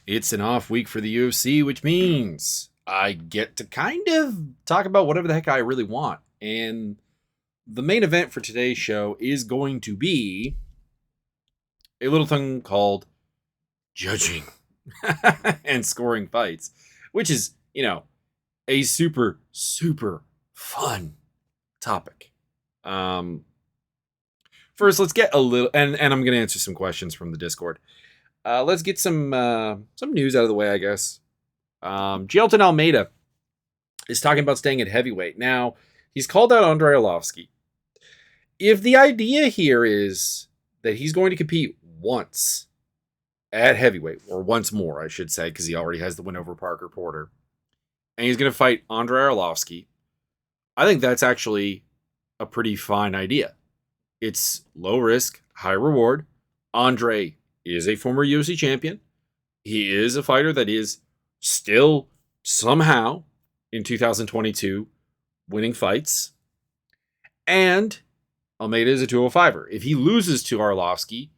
It's an off week for the UFC, which means I get to kind of talk about whatever the heck I really want. And the main event for today's show is going to be a little thing called judging and scoring fights, which is, a super, super fun topic. First, let's get a little, and I'm going to answer some questions from the Discord. Let's get some news out of the way, I guess. Jailton Almeida is talking about staying at heavyweight. Now, he's called out Andrei Arlovski. If the idea here is that he's going to compete once at heavyweight, or once more, I should say, because he already has the win over Parker Porter, and he's going to fight Andrei Arlovski, I think that's actually a pretty fine idea. It's low risk, high reward. Andre is a former UFC champion. He is a fighter that is still somehow in 2022 winning fights. And Almeida is a 205er. If he loses to Arlovski,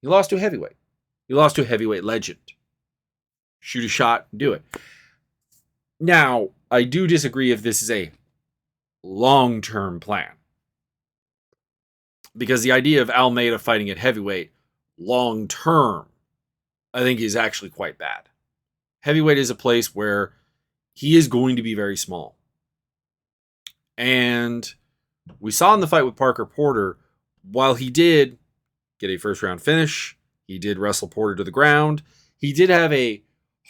he lost to a heavyweight. He lost to a heavyweight legend. Shoot a shot, do it. Now, I do disagree if this is a long-term plan. Because the idea of Almeida fighting at heavyweight long-term, I think is actually quite bad. Heavyweight is a place where he is going to be very small. And we saw in the fight with Parker Porter, while he did get a first-round finish, he did wrestle Porter to the ground, he did have a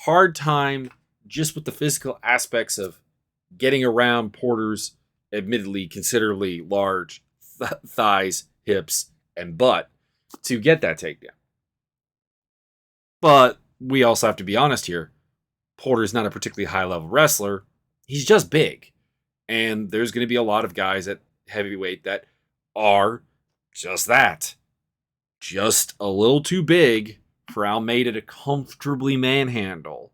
hard time just with the physical aspects of getting around Porter's admittedly considerably large thighs, hips, and butt to get that takedown. But we also have to be honest here. Porter's not a particularly high-level wrestler. He's just big. And there's going to be a lot of guys at heavyweight that are just that. Just a little too big for Almeida to comfortably manhandle.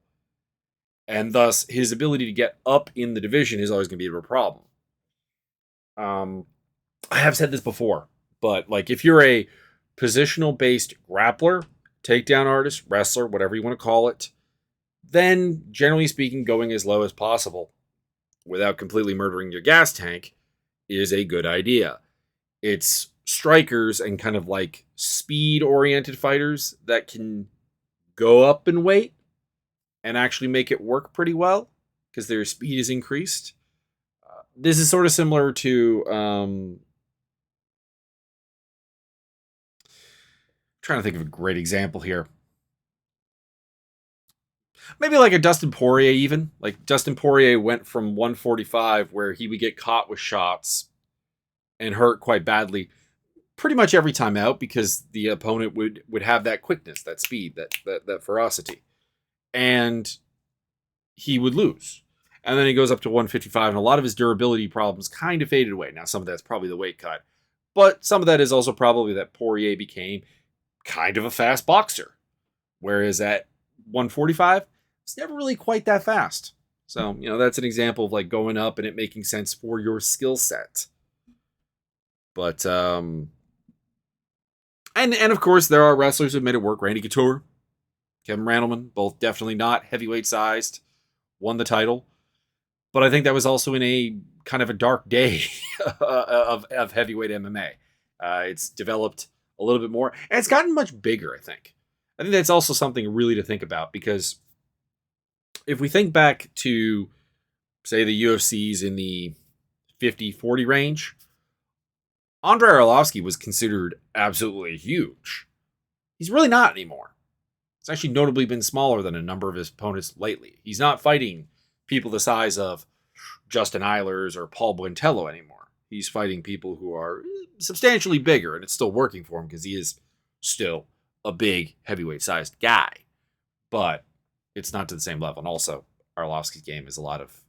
And thus, his ability to get up in the division is always going to be a problem. I have said this before, but if you're a positional-based grappler, takedown artist, wrestler, whatever you want to call it, then generally speaking, going as low as possible without completely murdering your gas tank is a good idea. It's strikers and kind of speed-oriented fighters that can go up in weight and actually make it work pretty well because their speed is increased. This is sort of similar to trying to think of a great example here. Maybe a Dustin Poirier even. Dustin Poirier went from 145 where he would get caught with shots and hurt quite badly pretty much every time out because the opponent would have that quickness, that speed, that ferocity. And he would lose. And then he goes up to 155 and a lot of his durability problems kind of faded away. Now some of that's probably the weight cut. But some of that is also probably that Poirier became kind of a fast boxer. Whereas at 145, it's never really quite that fast. So, that's an example of going up and it making sense for your skill set. But, and of course, there are wrestlers who made it work. Randy Couture, Kevin Randleman, both definitely not heavyweight sized, won the title. But I think that was also in a kind of a dark day of heavyweight MMA. It's developed a little bit more, and it's gotten much bigger, I think. I think that's also something really to think about, because if we think back to, say, the UFCs in the 50-40 range, Andrei Arlovski was considered absolutely huge. He's really not anymore. It's actually notably been smaller than a number of his opponents lately. He's not fighting people the size of Justin Eilers or Paul Buentello anymore. He's fighting people who are substantially bigger, and it's still working for him because he is still a big heavyweight-sized guy. But it's not to the same level. And also, Arlovski's game is a lot of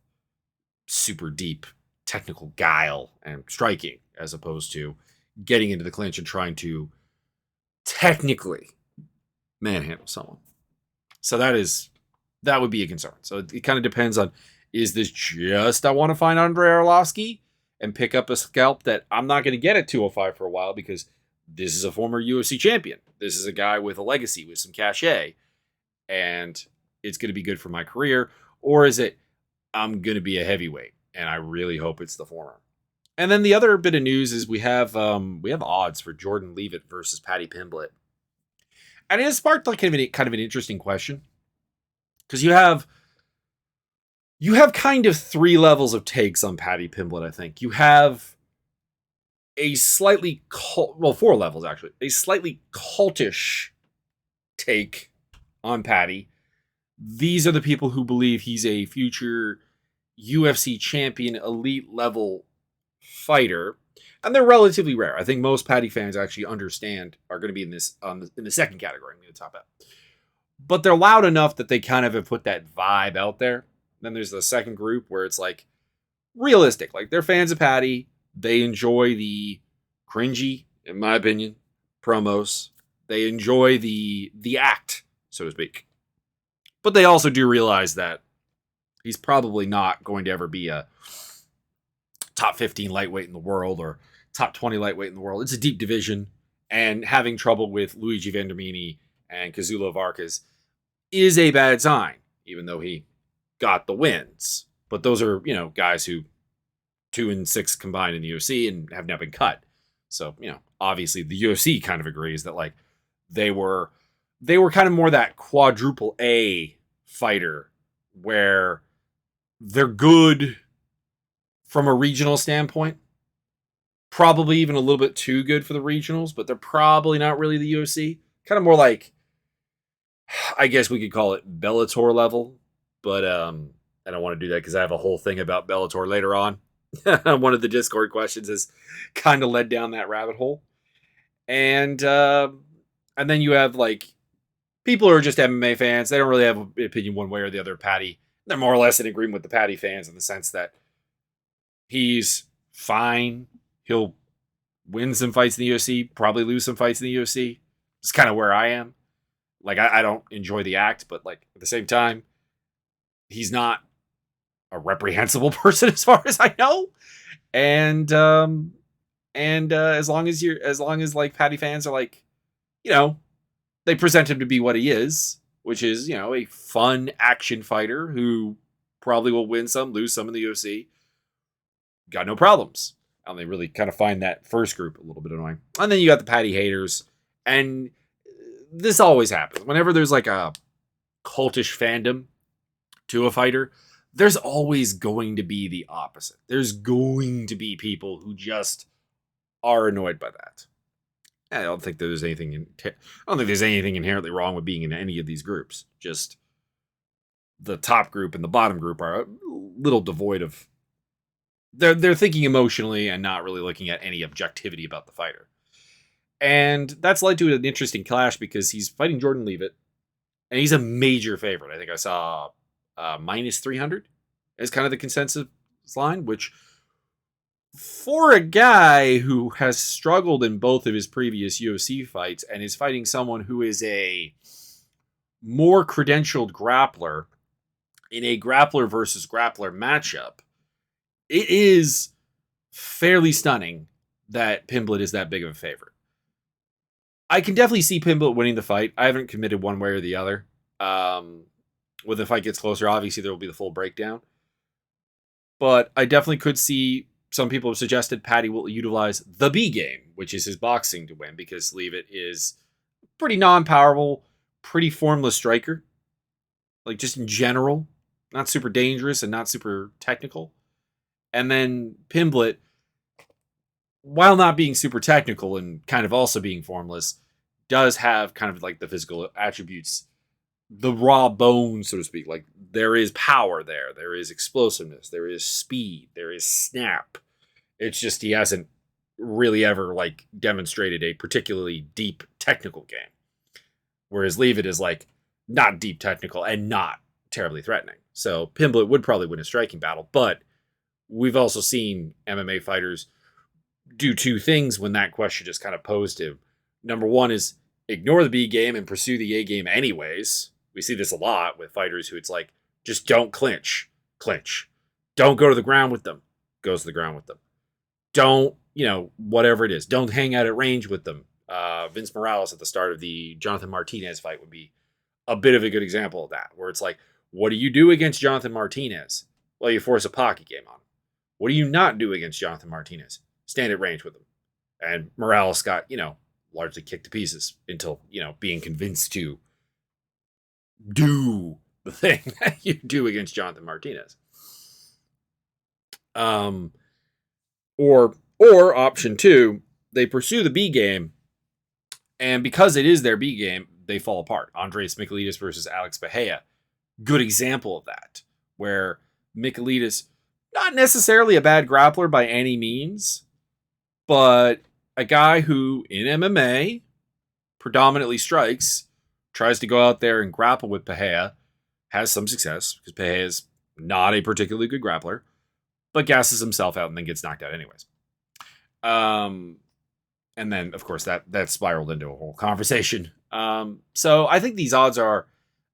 super deep technical guile and striking, as opposed to getting into the clinch and trying to technically manhandle someone. So that would be a concern. So it kind of depends on, is this just I want to find Andrei Arlovski and pick up a scalp that I'm not going to get at 205 for a while because this is a former UFC champion. This is a guy with a legacy, with some cachet. and it's going to be good for my career? Or is it, I'm going to be a heavyweight, and I really hope it's the former? And then the other bit of news is we have odds for Jordan Leavitt versus Paddy Pimblett. And it has sparked like kind of an interesting question. Because you have kind of three levels of takes on Paddy Pimblett, I think. You have a slightly four levels actually. A slightly cultish take on Paddy. These are the people who believe he's a future UFC champion, elite level fighter, and they're relatively rare. I think most Paddy fans actually understand are going to be in this in the second category, I'm going to top out. But they're loud enough that they kind of have put that vibe out there. Then there's the second group where it's like realistic, like they're fans of Paddy. They enjoy the cringy, in my opinion, promos. They enjoy the act, so to speak. But they also do realize that he's probably not going to ever be a top 15 lightweight in the world or top 20 lightweight in the world. It's a deep division, and having trouble with Luigi Vendramini and Kazulo Vargas is a bad sign, even though he got the wins. But those are, guys who 2-6 combined in the UFC and have now been cut. So, obviously the UFC kind of agrees that like they were kind of more that quadruple A fighter where they're good from a regional standpoint. Probably even a little bit too good for the regionals, but they're probably not really the UFC. Kind of more like, I guess we could call it Bellator level, but I don't want to do that because I have a whole thing about Bellator later on. One of the Discord questions has kind of led down that rabbit hole. And then you have like people who are just MMA fans. They don't really have an opinion one way or the other of Paddy. They're more or less in agreement with the Paddy fans in the sense that he's fine. He'll win some fights in the UFC, probably lose some fights in the UFC. It's kind of where I am. Like, I don't enjoy the act, but like at the same time, he's not a reprehensible person as far as I know. And as long as like Paddy fans are like, they present him to be what he is, which is, a fun action fighter who probably will win some, lose some in the UFC. Got no problems. And they really kind of find that first group a little bit annoying. And then you got the Paddy haters. And this always happens. Whenever there's like a cultish fandom to a fighter, there's always going to be the opposite. There's going to be people who just are annoyed by that. I don't think there's anything inherently wrong with being in any of these groups. Just the top group and the bottom group are a little devoid of. They're thinking emotionally and not really looking at any objectivity about the fighter. And that's led to an interesting clash because he's fighting Jordan Leavitt, and he's a major favorite. I think I saw minus 300 as kind of the consensus line, which for a guy who has struggled in both of his previous UFC fights and is fighting someone who is a more credentialed grappler in a grappler versus grappler matchup, it is fairly stunning that Pimblett is that big of a favorite. I can definitely see Pimblett winning the fight. I haven't committed one way or the other. When the fight gets closer, obviously there will be the full breakdown. But I definitely could see some people have suggested Paddy will utilize the B game, which is his boxing, to win, because Leavitt is pretty non-powerful, pretty formless striker. Like, just in general, not super dangerous and not super technical. And then Pimblett, while not being super technical and kind of also being formless, does have kind of like the physical attributes, the raw bones, so to speak. Like, there is power there. There is explosiveness. There is speed. There is snap. It's just he hasn't really ever like demonstrated a particularly deep technical game. Whereas Leavitt is like not deep technical and not terribly threatening. So Pimblett would probably win a striking battle, but we've also seen MMA fighters do two things when that question is kind of posed to. Number one is ignore the B game and pursue the A game anyways. We see this a lot with fighters who it's like, just don't clinch. Don't go to the ground with them. Goes to the ground with them. Don't, whatever it is. Don't hang out at range with them. Vince Morales at the start of the Jonathan Martinez fight would be a bit of a good example of that, where it's like, what do you do against Jonathan Martinez? Well, you force a pocket game on him. What do you not do against Jonathan Martinez? Stand at range with him. And Morales got, largely kicked to pieces until, being convinced to do the thing that you do against Jonathan Martinez. Or option two, they pursue the B game, and because it is their B game, they fall apart. Andres Michailidis versus Alex Bahia. Good example of that, where Michailidis, not necessarily a bad grappler by any means, but a guy who, in MMA, predominantly strikes, tries to go out there and grapple with Bahia, has some success, because Bahia is not a particularly good grappler, but gasses himself out and then gets knocked out anyways. And then, of course, that spiraled into a whole conversation. So I think these odds are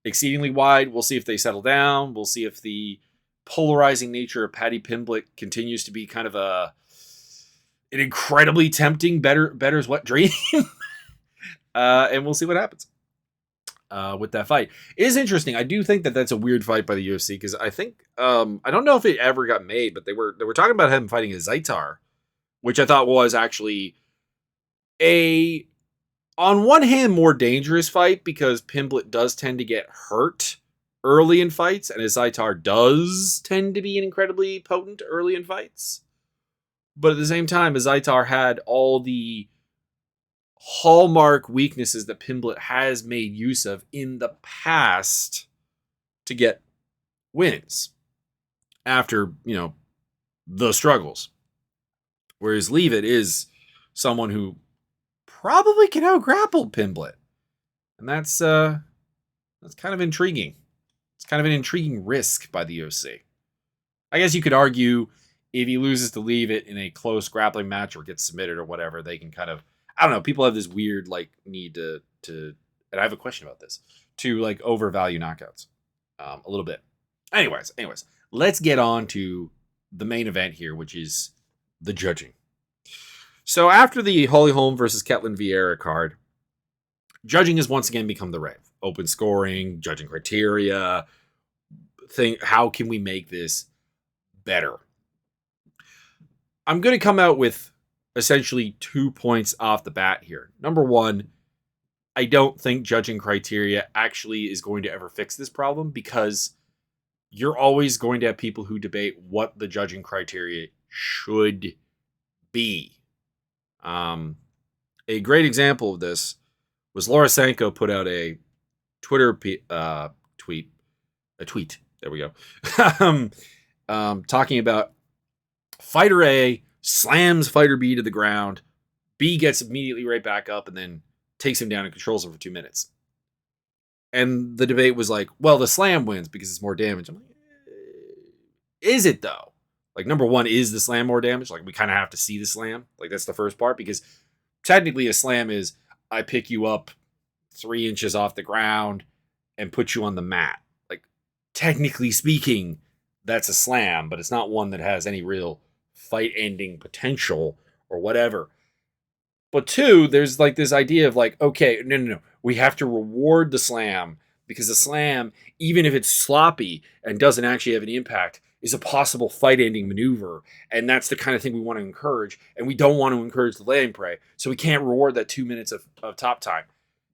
exceedingly wide. We'll see if they settle down. We'll see if the polarizing nature of Paddy Pimblett continues to be kind of an incredibly tempting bettor's wet dream. And we'll see what happens with that fight. It is interesting. I do think that that's a weird fight by the UFC, because I think I don't know if it ever got made, but they were talking about him fighting a Zaitar, which I thought was actually a, on one hand, more dangerous fight, because Pimblett does tend to get hurt early in fights, and his Zaitar does tend to be incredibly potent early in fights. But at the same time, his Zaitar had all the hallmark weaknesses that Pimblett has made use of in the past to get wins after, the struggles. Whereas Leavitt is someone who probably can out-grapple Pimblett. And that's kind of intriguing. It's kind of an intriguing risk by the UFC. I guess you could argue if he loses to Leavitt in a close grappling match or gets submitted or whatever, they can kind of, I don't know, people have this weird need to and I have a question about this, to overvalue knockouts a little bit. Anyways, let's get on to the main event here, which is the judging. So after the Holly Holm versus Ketlin Vieira card, judging has once again become the rave. Open scoring, judging criteria, how can we make this better? I'm going to come out with essentially 2 points off the bat here. Number one, I don't think judging criteria actually is going to ever fix this problem, because you're always going to have people who debate what the judging criteria should be. A great example of this was Laura Sanko put out a Twitter tweet. There we go. Talking about Fighter A slams Fighter B to the ground. B gets immediately right back up and then takes him down and controls him for 2 minutes. And the debate was like, well, the slam wins because it's more damage. I'm like, is it though? Number one, is the slam more damage? We kind of have to see the slam. That's the first part, because technically a slam is, I pick you up 3 inches off the ground and put you on the mat. Technically speaking, that's a slam, but it's not one that has any real fight-ending potential or whatever. But two, there's this idea of okay, no. We have to reward the slam, because the slam, even if it's sloppy and doesn't actually have any impact, is a possible fight-ending maneuver, and that's the kind of thing we want to encourage, and we don't want to encourage the laying prey, so we can't reward that 2 minutes of top time,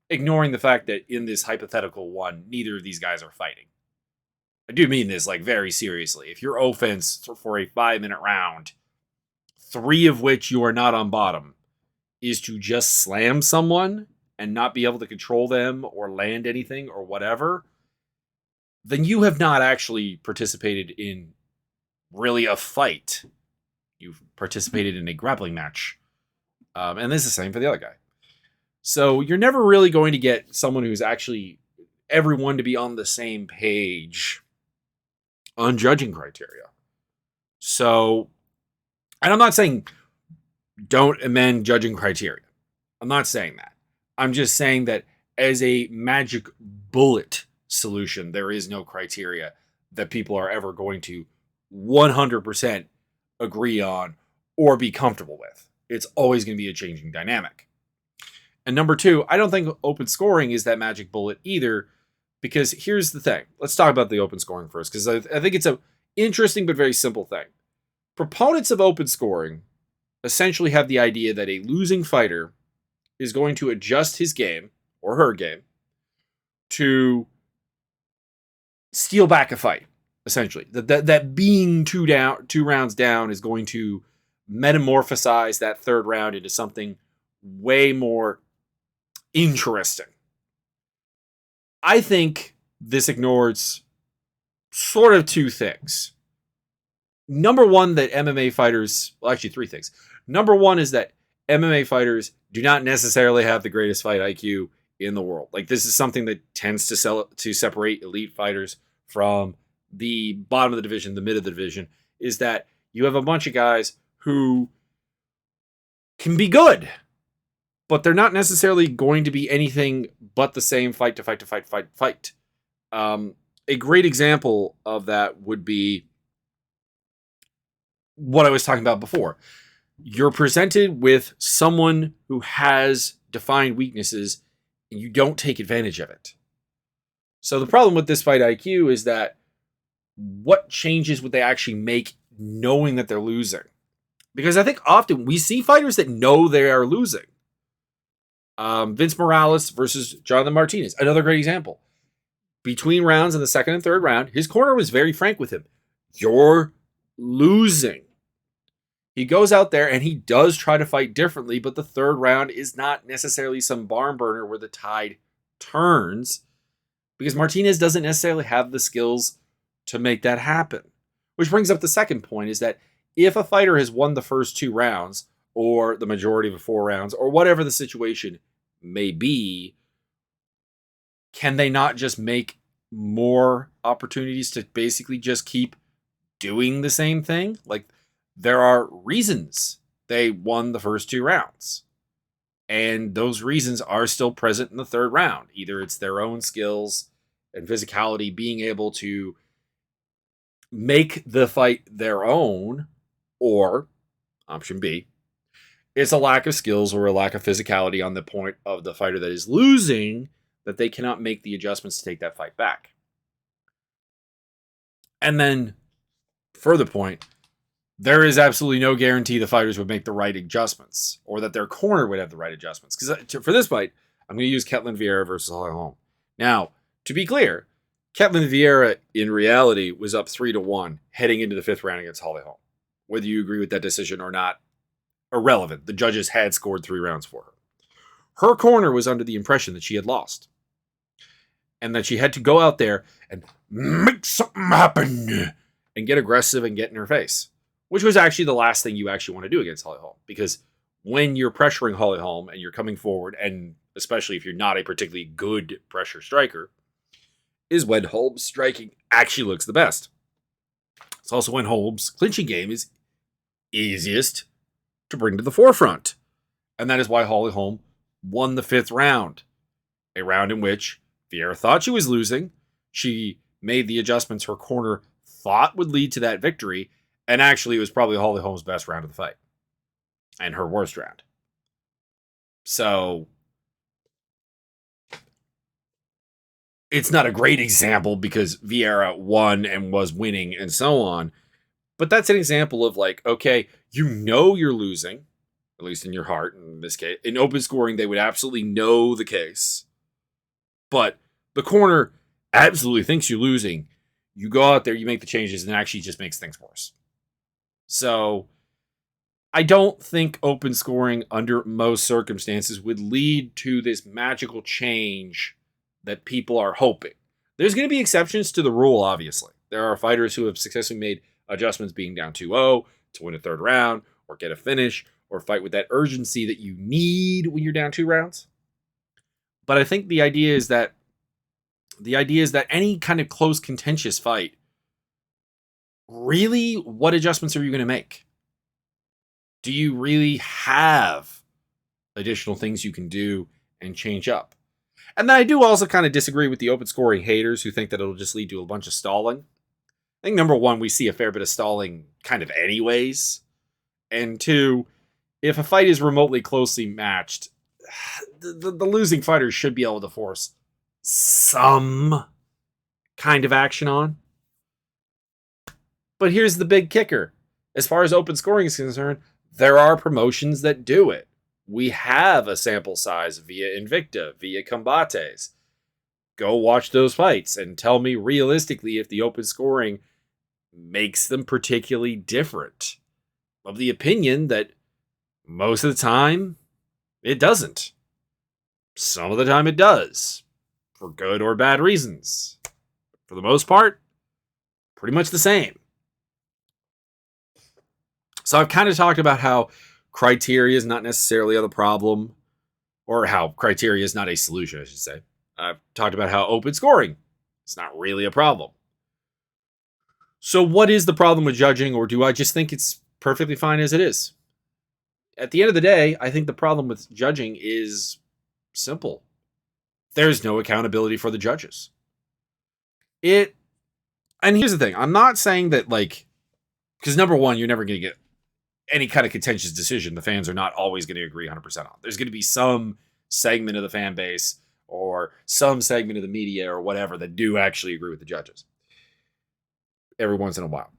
ignoring the fact that in this hypothetical one, neither of these guys are fighting. I do mean this very seriously. If your offense for a 5-minute round, 3 of which you are not on bottom, is to just slam someone and not be able to control them or land anything or whatever, then you have not actually participated in really a fight. You've participated in a grappling match. And this is the same for the other guy. So you're never really going to get someone who's actually everyone to be on the same page on judging criteria. So, and I'm not saying don't amend judging criteria. I'm not saying that. I'm just saying that as a magic bullet solution, there is no criteria that people are ever going to 100% agree on or be comfortable with. It's always going to be a changing dynamic. And number two, I don't think open scoring is that magic bullet either, Because here's the thing. Let's talk about the open scoring first, because I think it's a interesting but very simple thing. Proponents of open scoring essentially have the idea that a losing fighter is going to adjust his game or her game to steal back a fight. Essentially, that being two rounds down is going to metamorphosize that third round into something way more interesting. I think this ignores sort of two things. Number one, that MMA fighters, well, actually three things. Number one is that MMA fighters do not necessarily have the greatest fight IQ in the world. Like, this is something that tends to separate elite fighters from the bottom of the division, the mid of the division, is that you have a bunch of guys who can be good, but they're not necessarily going to be anything but the same fight to fight. A great example of that would be what I was talking about before. You're presented with someone who has defined weaknesses, and you don't take advantage of it. So the problem with this fight IQ is that what changes would they actually make knowing that they're losing? Because I think often we see fighters that know they are losing. Vince Morales versus Jonathan Martinez, another great example. Between rounds in the second and third round, his corner was very frank with him. You're losing. He goes out there and he does try to fight differently, but the third round is not necessarily some barn burner where the tide turns, because Martinez doesn't necessarily have the skills to make that happen. Which brings up the second point, is that if a fighter has won the first two rounds, or the majority of the 4 rounds, or whatever the situation may be, can they not just make more opportunities to basically just keep doing the same thing? Like, there are reasons they won the first 2 rounds. And those reasons are still present in the third round. Either it's their own skills and physicality being able to make the fight their own, or option B, it's a lack of skills or a lack of physicality on the point of the fighter that is losing, that they cannot make the adjustments to take that fight back. And then, further point, there is absolutely no guarantee the fighters would make the right adjustments, or that their corner would have the right adjustments. Because for this fight, I'm going to use Ketlen Vieira versus Holly Holm. Now, to be clear, Ketlen Vieira, in reality, was up 3-1 heading into the 5th round against Holly Holm. Whether you agree with that decision or not, irrelevant. The judges had scored 3 rounds for her. Her corner was under the impression that she had lost, and that she had to go out there and make something happen and get aggressive and get in her face, which was actually the last thing you actually want to do against Holly Holm, because when you're pressuring Holly Holm and you're coming forward, and especially if you're not a particularly good pressure striker, is when Holm's striking actually looks the best. It's also when Holm's clinching game is easiest to bring to the forefront. And that is why Holly Holm won the 5th round, a round in which Vieira thought she was losing. She made the adjustments her corner thought would lead to that victory, and actually it was probably Holly Holm's best round of the fight, and her worst round. So it's not a great example because Vieira won and was winning and so on, but that's an example of, like, okay, you know you're losing, at least in your heart in this case. In open scoring, they would absolutely know the case, but the corner absolutely thinks you're losing. You go out there, you make the changes, and it actually just makes things worse. So I don't think open scoring under most circumstances would lead to this magical change that people are hoping. There's going to be exceptions to the rule, obviously. There are fighters who have successfully made adjustments being down 2-0 to win a 3rd round, or get a finish, or fight with that urgency that you need when you're down 2 rounds. But I think the idea is that any kind of close, contentious fight, really, what adjustments are you going to make? Do you really have additional things you can do and change up? And then I do also kind of disagree with the open scoring haters who think that it'll just lead to a bunch of stalling. I think, number one, we see a fair bit of stalling kind of anyways. And 2, if a fight is remotely closely matched, the losing fighter should be able to force some kind of action on. But here's the big kicker. As far as open scoring is concerned, there are promotions that do it. We have a sample size via Invicta, via Combates. Go watch those fights and tell me realistically if the open scoring makes them particularly different. Of the opinion that most of the time, it doesn't. Some of the time it does. For good or bad reasons. For the most part, pretty much the same. So I've kind of talked about how criteria is not necessarily the problem, or how criteria is not a solution, I should say. I've talked about how open scoring is not really a problem. So what is the problem with judging, or do I just think it's perfectly fine as it is? At the end of the day, I think the problem with judging is simple. There's no accountability for the judges. And here's the thing. I'm not saying that, like, because number one, you're never going to get any kind of contentious decision the fans are not always going to agree 100% on. There's going to be some segment of the fan base or some segment of the media or whatever that do actually agree with the judges every once in a while.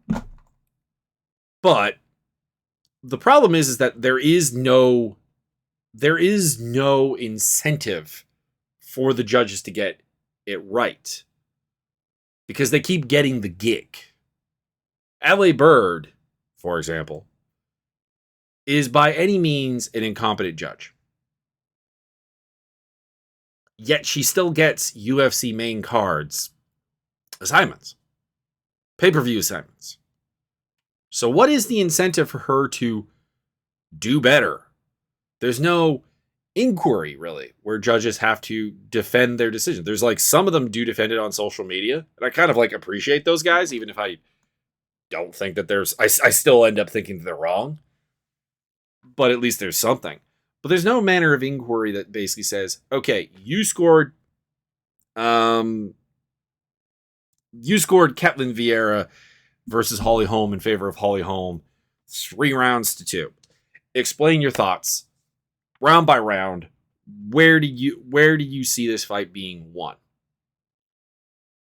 But the problem is that there is no incentive for the judges to get it right because they keep getting the gig. LA Bird, for example, is by any means an incompetent judge. Yet she still gets UFC main cards assignments, pay-per-view assignments. So what is the incentive for her to do better? There's no inquiry, really, where judges have to defend their decision. There's like some of them do defend it on social media, and I kind of like appreciate those guys, even if I don't think that I still end up thinking that they're wrong. But at least there's something. But there's no manner of inquiry that basically says, okay, you scored Ketlin Vieira versus Holly Holm in favor of Holly Holm 3 rounds to 2. Explain your thoughts. Round by round, where do you see this fight being won?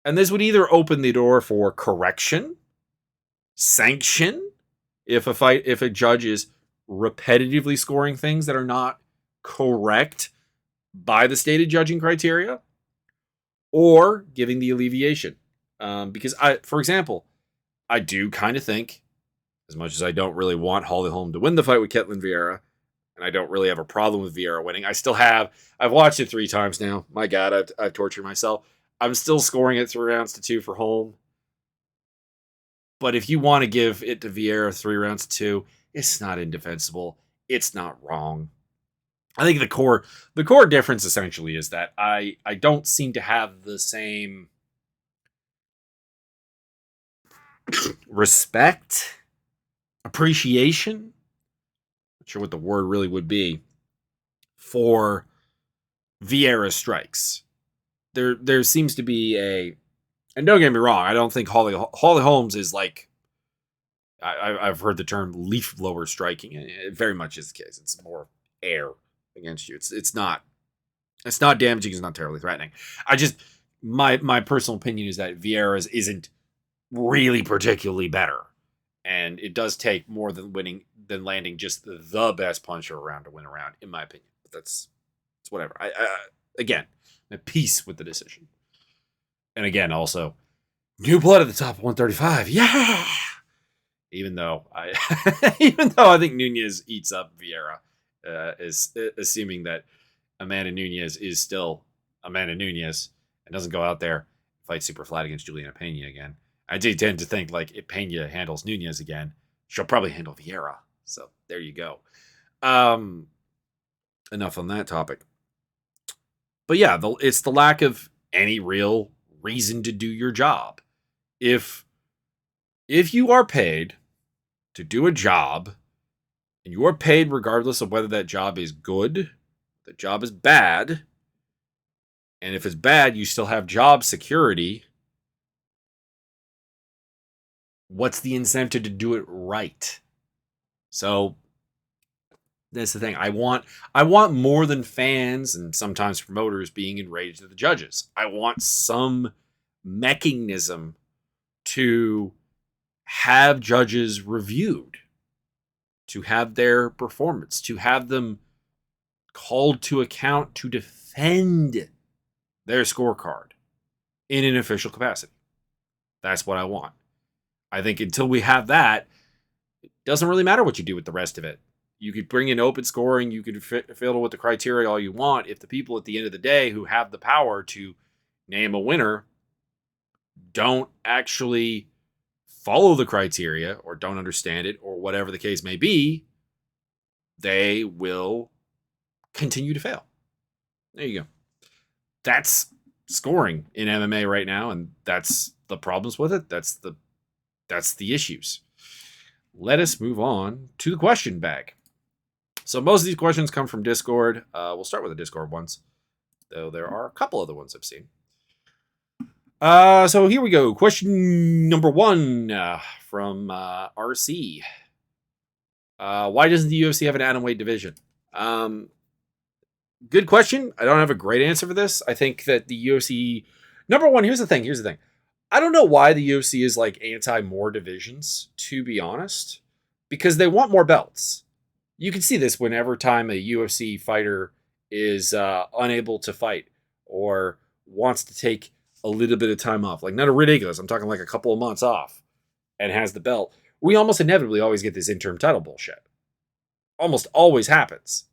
And this would either open the door for correction, sanction, if a judge is repetitively scoring things that are not correct by the stated judging criteria, or giving the alleviation. Because for example, I do kind of think, as much as I don't really want Holly Holm to win the fight with Ketlin Vieira, and I don't really have a problem with Vieira winning, I've watched it 3 times now. My God, I've tortured myself. I'm still scoring it 3 rounds to 2 for Holm. But if you want to give it to Vieira 3 rounds to 2, it's not indefensible. It's not wrong. I think the core difference essentially is that I don't seem to have the same respect, appreciation, not sure what the word really would be, for Vieira strikes. There seems to be and don't get me wrong, I don't think Holly Holmes is like, I've heard the term leaf blower striking, and it very much is the case. It's more air against you. It's not damaging, it's not terribly threatening. My personal opinion is that Vieira's isn't really particularly better. And it does take more than landing just the best puncher around to win a round, in my opinion. But it's whatever. Again, I'm at peace with the decision. And again, also, new blood at the top of 135. Yeah! Even though I think Nunes eats up Vieira, is assuming that Amanda Nunes is still Amanda Nunes and doesn't go out there and fight super flat against Juliana Pena again. I do tend to think, like, if Pena handles Nunes again, she'll probably handle Vieira. So there you go. Enough on that topic. But yeah, it's the lack of any real reason to do your job. If you are paid to do a job, and you are paid regardless of whether that job is good, the job is bad, and if it's bad, you still have job security, what's the incentive to do it right? So that's the thing. I want more than fans and sometimes promoters being enraged at the judges. I want some mechanism to have judges reviewed, to have their performance, to have them called to account to defend their scorecard in an official capacity. That's what I want. I think until we have that, it doesn't really matter what you do with the rest of it. You could bring in open scoring, you could fiddle with the criteria all you want. If the people at the end of the day who have the power to name a winner don't actually follow the criteria or don't understand it or whatever the case may be, they will continue to fail. There you go. That's scoring in MMA right now, and that's the problems with it. That's the issues. Let us move on to the question bag. So most of these questions come from Discord. We'll start with the Discord ones, though there are a couple other ones I've seen. So here we go. Question number 1 from RC. Why doesn't the UFC have an atomweight division? Good question. I don't have a great answer for this. I think that the UFC... Number one, here's the thing. I don't know why the UFC is like anti more divisions, to be honest, because they want more belts. You can see this whenever time a UFC fighter is unable to fight or wants to take a little bit of time off. Like, not ridiculous. I'm talking like a couple of months off and has the belt. We almost inevitably always get this interim title bullshit. Almost always happens.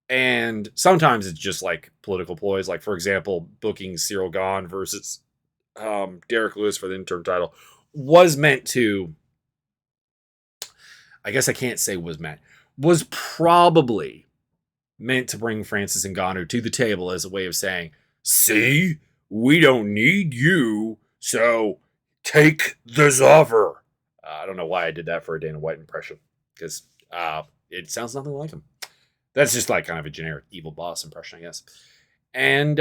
And sometimes it's just like political ploys. Like, for example, booking Cyril Gahn versus Derek Lewis for the interim title was meant to, I guess I can't say was probably meant to bring Francis Ngannou to the table as a way of saying, see, we don't need you, so take this offer. I don't know why I did that for a Dana White impression, because it sounds nothing like him. That's just like kind of a generic evil boss impression, I guess. And,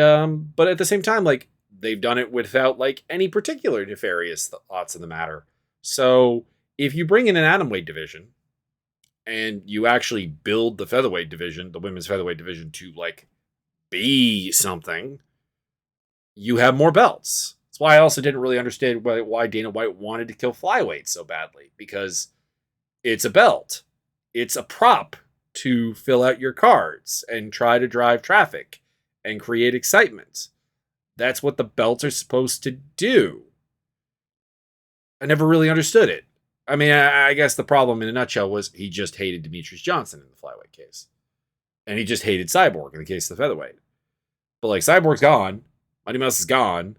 but at the same time, like, they've done it without like any particular nefarious thoughts in the matter. So if you bring in an atomweight division and you actually build the featherweight division, the women's featherweight division, to like be something, you have more belts. That's why I also didn't really understand why Dana White wanted to kill flyweight so badly, because it's a belt. It's a prop to fill out your cards and try to drive traffic and create excitement. That's what the belts are supposed to do. I never really understood it. I mean, I guess the problem in a nutshell was he just hated Demetrius Johnson in the flyweight case. And he just hated Cyborg in the case of the featherweight. But like, Cyborg's gone. Mighty Mouse is gone.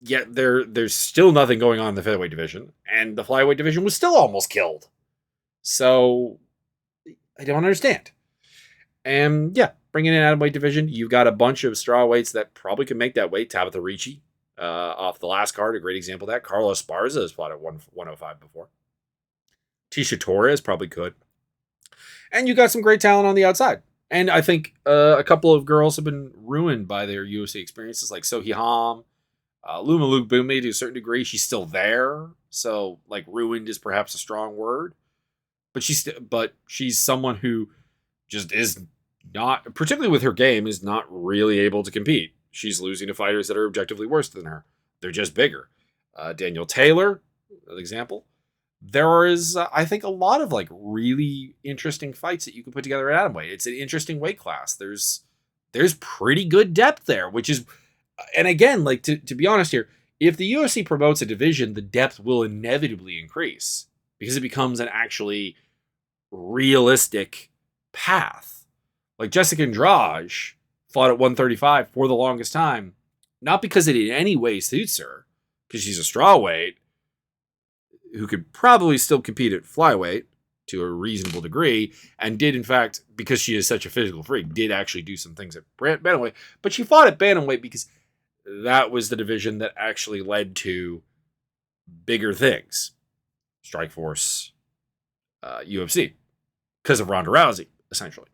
Yet there's still nothing going on in the featherweight division. And the flyweight division was still almost killed. So I don't understand. And yeah, bringing in an atomweight division, you've got a bunch of strawweights that probably can make that weight. Tabitha Ricci, off the last card, a great example of that. Carlos Esparza has fought at 105 before. Tisha Torres probably could. And you got some great talent on the outside. And I think a couple of girls have been ruined by their UFC experiences, like Sohee Ham, Luma Luke Bumi to a certain degree. She's still there, so like ruined is perhaps a strong word. But she's someone who just is not, particularly with her game, is not really able to compete. She's losing to fighters that are objectively worse than her. They're just bigger. Daniel Taylor, an example. There is, I think, a lot of like really interesting fights that you can put together at atomweight. It's an interesting weight class. There's pretty good depth there, which is, and again, like to be honest here, if the UFC promotes a division, the depth will inevitably increase because it becomes an actually realistic path. Like Jessica Andrade fought at 135 for the longest time, not because it in any way suits her, because she's a strawweight who could probably still compete at flyweight to a reasonable degree, and did, in fact, because she is such a physical freak, did actually do some things at bantamweight. But she fought at bantamweight because that was the division that actually led to bigger things. Strikeforce, UFC, because of Ronda Rousey, essentially.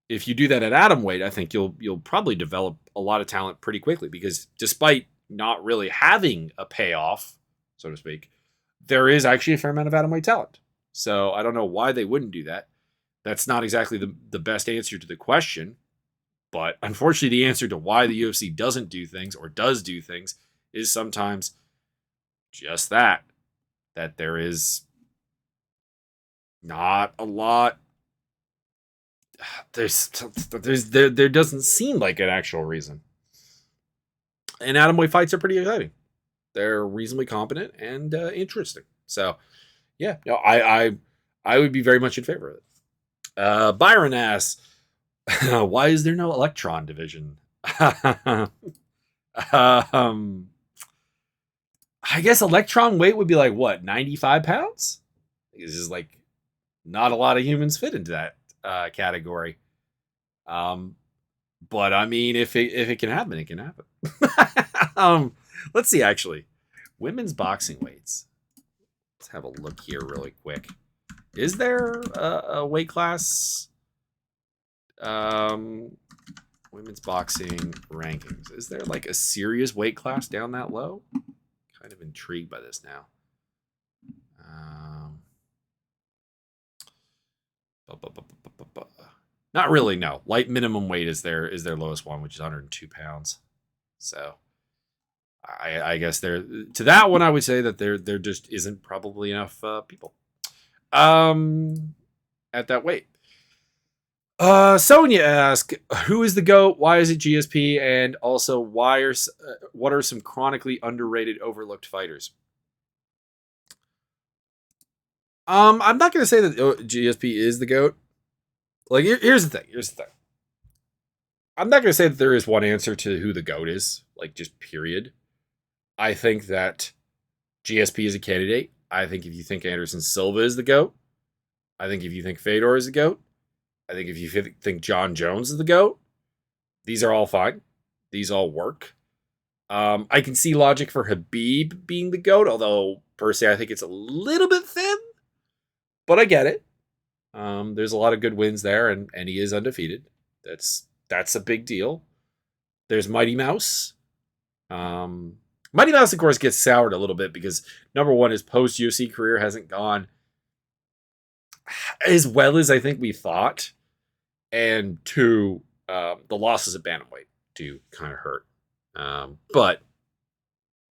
If you do that at atomweight, I think you'll probably develop a lot of talent pretty quickly, because despite not really having a payoff, so to speak, there is actually a fair amount of atomweight talent. So I don't know why they wouldn't do that. That's not exactly the best answer to the question. But unfortunately, the answer to why the UFC doesn't do things or does do things is sometimes just that there is not a lot. There doesn't seem like an actual reason. And atomweight fights are pretty exciting. They're reasonably competent and interesting. So, yeah, no, I would be very much in favor of it. Byron asks, why is there no electron division? um, I guess electron weight would be like what, 95 pounds? This is like not a lot of humans fit into that category. But I mean, if it can happen, it can happen. Let's see. Actually, women's boxing weights. Let's have a look here really quick. Is there a weight class? Women's boxing rankings. Is there like a serious weight class down that low? Kind of intrigued by this now. Not really, no. Light minimum weight is their lowest one, which is 102 pounds. So I guess there to that one I would say that there just isn't probably enough people at that weight. Sonia asked, who is the GOAT? Why is it GSP? And also, what are some chronically underrated, overlooked fighters? I'm not going to say that GSP is the GOAT. Like, here's the thing. I'm not going to say that there is one answer to who the GOAT is, like, just period. I think that GSP is a candidate. I think if you think Anderson Silva is the GOAT, I think if you think Fedor is the GOAT, I think if you think John Jones is the GOAT, these are all fine. These all work. I can see logic for Khabib being the GOAT, although personally I think it's a little bit thin, but I get it. There's a lot of good wins there, and he is undefeated. That's a big deal. There's Mighty Mouse. Mighty Mouse, of course, gets soured a little bit because, number one, his post-UFC career hasn't gone as well as I think we thought. And two, the losses at bantamweight do kind of hurt. But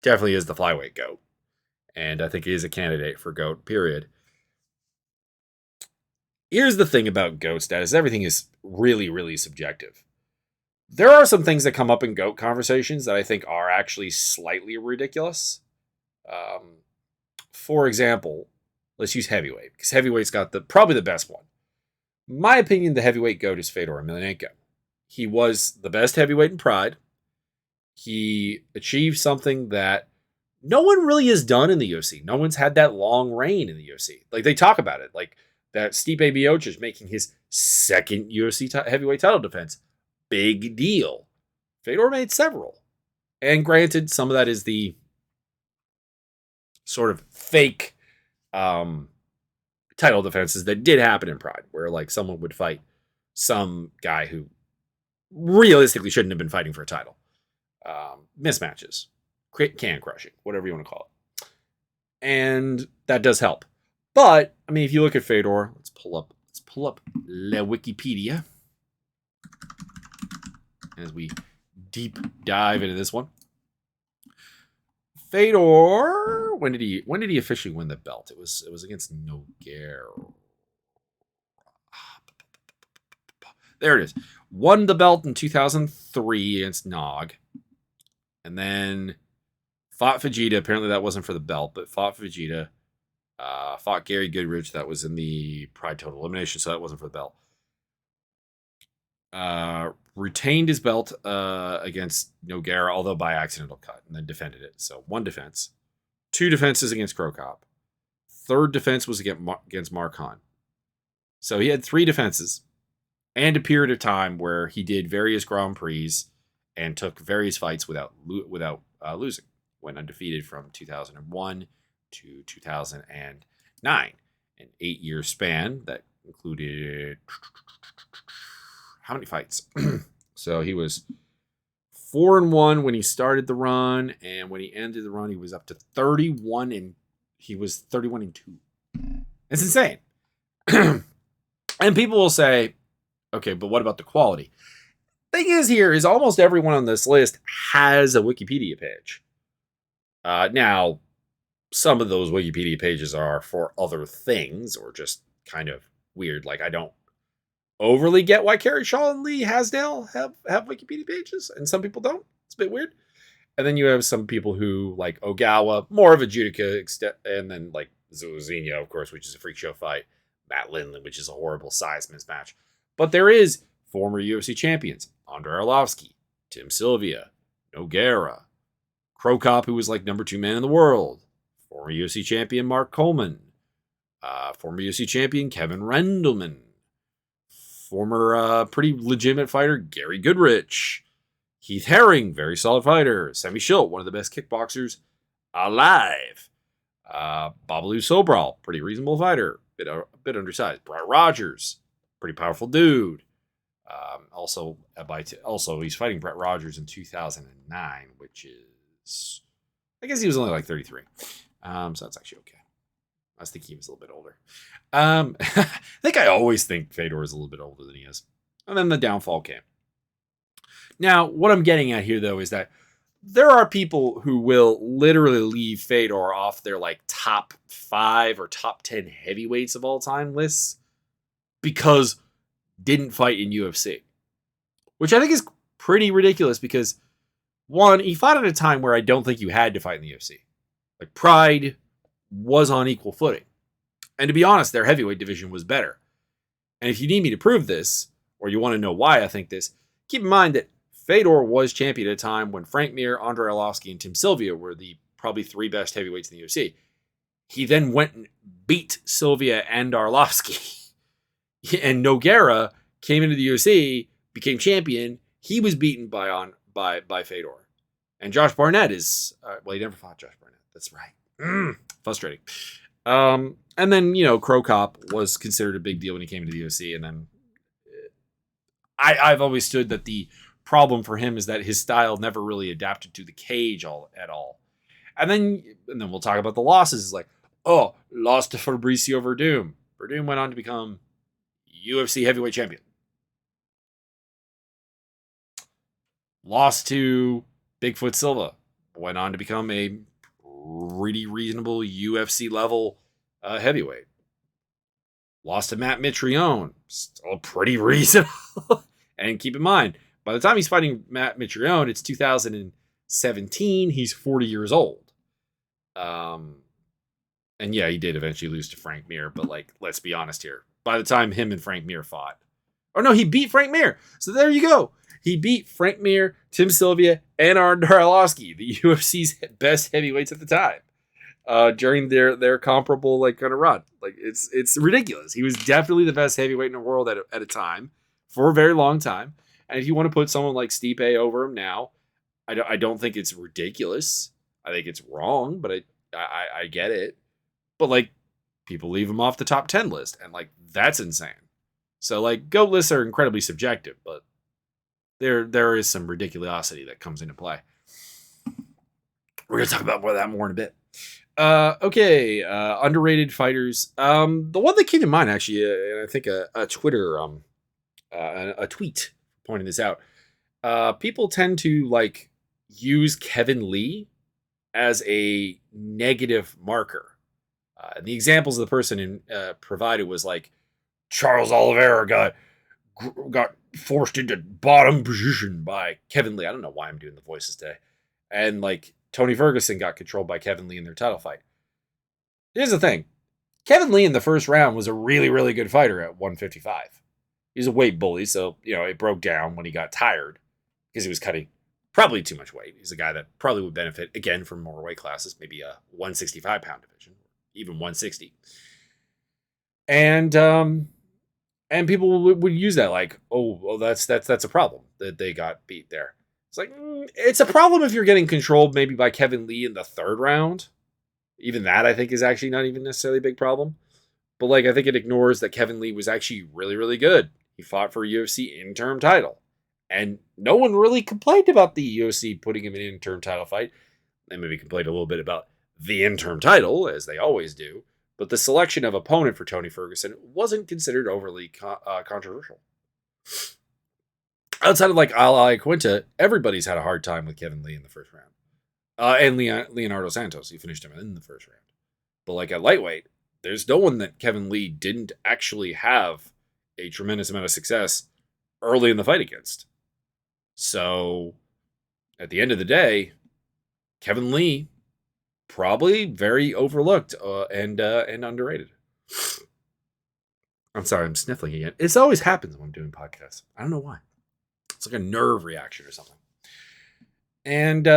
definitely is the flyweight GOAT. And I think he is a candidate for GOAT, period. Here's the thing about GOAT status. Everything is really, really subjective. There are some things that come up in GOAT conversations that I think are actually slightly ridiculous. For example, let's use heavyweight, because heavyweight's got probably the best one. In my opinion, the heavyweight GOAT is Fedor Emelianenko. He was the best heavyweight in Pride. He achieved something that no one really has done in the UFC. No one's had that long reign in the UFC. Like, they talk about it, like that Stipe Miocic making his second UFC heavyweight title defense. Big deal. Fedor made several. And granted, some of that is the sort of fake title defenses that did happen in Pride, where like someone would fight some guy who realistically shouldn't have been fighting for a title. Mismatches, can crushing, whatever you want to call it. And that does help. But, I mean, if you look at Fedor, let's pull up the Wikipedia as we deep dive into this one. Fedor, when did he officially win the belt? It was against Nogueira. There it is. Won the belt in 2003 against Nog. And then fought Fujita. Apparently that wasn't for the belt, but fought Fujita. Fought Gary Goodrich. That was in the Pride Total Elimination, so that wasn't for the belt. Retained his belt against Nogueira, although by accidental cut, and then defended it. So 1 defense. 2 defenses against Krokop. 3rd defense was against Mark Hahn. So he had 3 defenses and a period of time where he did various Grand Prix and took various fights without losing. Went undefeated from 2001 to 2009. An 8-year span that included how many fights? So he was 4-1 when he started the run, and when he ended the run, he was up to 31 and 2. It's insane. And people will say, okay, but what about the quality? Thing is, here is almost everyone on this list has a Wikipedia page. Now, some of those Wikipedia pages are for other things or just kind of weird. Like, I don't overly get why Carrie Shaw and Lee Hasdale have Wikipedia pages, and some people don't. It's a bit weird. And then you have some people who, like Ogawa, more of a Judica, and then like Zuzinho, of course, which is a freak show fight. Matt Lindland, which is a horrible size mismatch. But there is former UFC champions, Andrei Arlovsky, Tim Sylvia, Nogueira, Crow Cop, who was like number 2 man in the world, former UFC champion Mark Coleman, former UFC champion Kevin Rendleman, former pretty legitimate fighter Gary Goodrich, Keith Haring, very solid fighter, Semi Schilt, one of the best kickboxers alive, Babalu Sobral, pretty reasonable fighter, a bit undersized, Brett Rogers, pretty powerful dude. Also, he's fighting Brett Rogers in 2009, which is, I guess he was only like 33. So that's actually okay. I was thinking he was a little bit older. I think I always think Fedor is a little bit older than he is. And then the downfall came. Now, what I'm getting at here, though, is that there are people who will literally leave Fedor off their like top 5 or top 10 heavyweights of all time lists because didn't fight in UFC. Which I think is pretty ridiculous because, one, he fought at a time where I don't think you had to fight in the UFC. Like, Pride was on equal footing. And to be honest, their heavyweight division was better. And if you need me to prove this, or you want to know why I think this, keep in mind that Fedor was champion at a time when Frank Mir, Andrei Arlovsky, and Tim Sylvia were the probably 3 best heavyweights in the UFC. He then went and beat Sylvia and Arlovsky. And Nogueira came into the UFC, became champion. He was beaten by Fedor. And Josh Barnett is, well, he never fought Josh Barnett. That's right. Frustrating. And then, Crow Cop was considered a big deal when he came into the UFC. And then I've always stood that the problem for him is that his style never really adapted to the cage at all. And then we'll talk about the losses. It's like, lost to Fabricio Verdum. Verdum went on to become UFC heavyweight champion. Lost to Bigfoot Silva. Went on to become a pretty reasonable UFC level heavyweight. Lost to Matt Mitrione. Still pretty reasonable. And keep in mind, by the time he's fighting Matt Mitrione, it's 2017. He's 40 years old. And yeah, he did eventually lose to Frank Mir, but like, let's be honest here. By the time him and Frank Mir fought, or no, he beat Frank Mir. So there you go. He beat Frank Mir, Tim Sylvia, and Andrei Arlovsky, the UFC's best heavyweights at the time, during their comparable like kind of run. Like it's ridiculous. He was definitely the best heavyweight in the world at a time for a very long time. And if you want to put someone like Stipe over him now, I don't think it's ridiculous. I think it's wrong, but I get it. But like, people leave him off the top 10 list, and like, that's insane. So like, GOAT lists are incredibly subjective, but there is some ridiculosity that comes into play. We're gonna talk about that more in a bit. Okay, underrated fighters. The one that came to mind actually, and I think a Twitter, a tweet pointing this out. People tend to like use Kevin Lee as a negative marker. And the examples of the person provided was like Charles Oliveira got forced into bottom position by Kevin Lee. I don't know why I'm doing the voices today. And like Tony Ferguson got controlled by Kevin Lee in their title fight. Here's the thing. Kevin Lee in the first round was a really, really good fighter at 155. He was a weight bully, so it broke down when he got tired because he was cutting probably too much weight. He's a guy that probably would benefit again from more weight classes, maybe a 165 pound division, even 160. And people would use that like, that's a problem that they got beat there. It's like, it's a problem if you're getting controlled maybe by Kevin Lee in the third round. Even that I think is actually not even necessarily a big problem. But like, I think it ignores that Kevin Lee was actually really, really good. He fought for a UFC interim title. And no one really complained about the UFC putting him in an interim title fight. They maybe complained a little bit about the interim title, as they always do. But the selection of opponent for Tony Ferguson wasn't considered overly controversial. outside of like Ala Quinta, everybody's had a hard time with Kevin Lee in the first round. And Leonardo Santos, he finished him in the first round. But like at lightweight, there's no one that Kevin Lee didn't actually have a tremendous amount of success early in the fight against. So at the end of the day, Kevin Lee probably very overlooked and underrated. I'm sorry, I'm sniffling again. This always happens when I'm doing podcasts. I don't know why. It's like a nerve reaction or something. And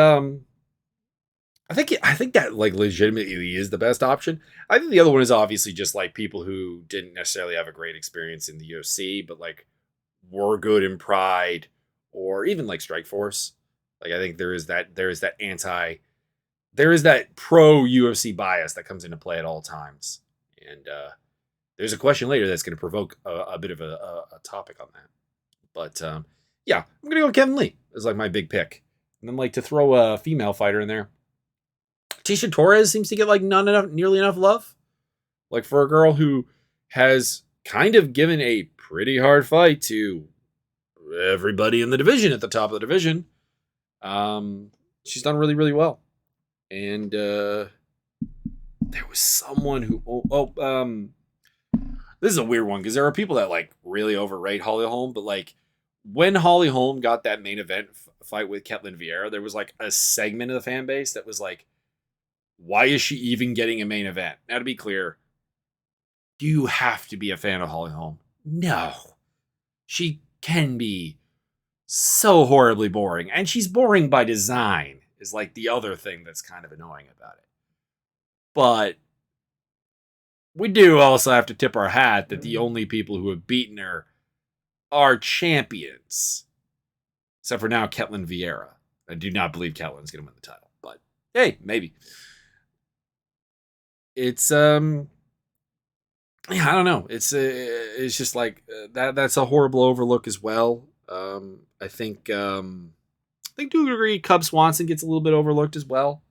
I think that like legitimately is the best option. I think the other one is obviously just like people who didn't necessarily have a great experience in the UFC, but like were good in Pride or even like Strikeforce. Like I think there is that pro UFC bias that comes into play at all times. And there's a question later that's going to provoke a bit of a topic on that. But yeah, I'm going to go with Kevin Lee as like my big pick. And then like to throw a female fighter in there. Tisha Torres seems to get like nearly enough love. Like for a girl who has kind of given a pretty hard fight to everybody in the division at the top of the division. She's done really, really well. And there was someone who this is a weird one because there are people that like really overrate Holly Holm, but like when Holly Holm got that main event fight with Ketlen Vieira, there was like a segment of the fan base that was like, why is she even getting a main event? Now, to be clear, do you have to be a fan of Holly Holm? No. She can be so horribly boring. And she's boring by design, is like the other thing that's kind of annoying about it. But we do also have to tip our hat that the only people who have beaten her are champions. Except for now, Ketlen Vieira. I do not believe Ketlen's going to win the title. But hey, maybe. It's yeah, I don't know. It's just like that's a horrible overlook as well. I think to a degree Cub Swanson gets a little bit overlooked as well.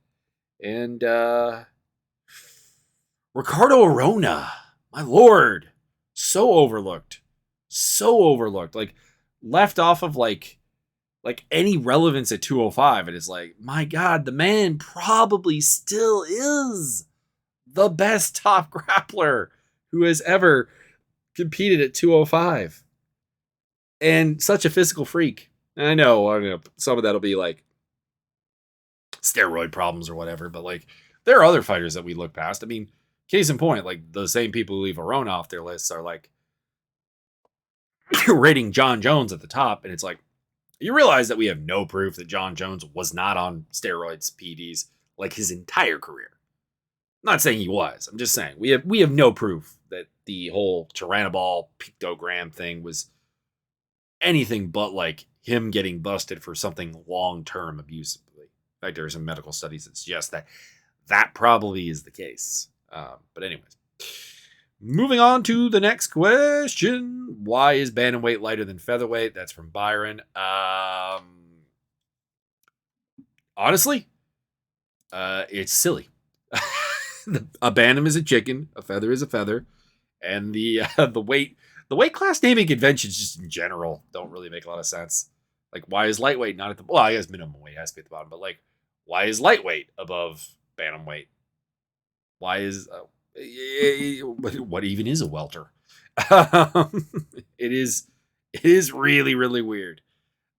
And Ricardo Arona, my lord, so overlooked. So overlooked. Like left off of like any relevance at 205, and it's like, my god, the man probably still is the best top grappler who has ever competed at 205. And such a physical freak. And I know some of that'll be like steroid problems or whatever, but like there are other fighters that we look past. I mean, case in point, like the same people who leave Arona off their lists are like rating John Jones at the top, and it's like, you realize that we have no proof that John Jones was not on steroids, PDs, like his entire career. I'm not saying he was. I'm just saying we have no proof that the whole Tyranobol pictogram thing was anything but like him getting busted for something long-term abusively. In fact, there are some medical studies that suggest that probably is the case. But anyways, moving on to the next question. Why is bantamweight lighter than featherweight? That's from Byron. Honestly, it's silly. A bantam is a chicken, a feather is a feather, and the weight class naming conventions just in general don't really make a lot of sense. Like, why is lightweight not at the I guess minimum weight has to be at the bottom, but like, why is lightweight above bantamweight? Why is what even is a welter? It is really, really weird.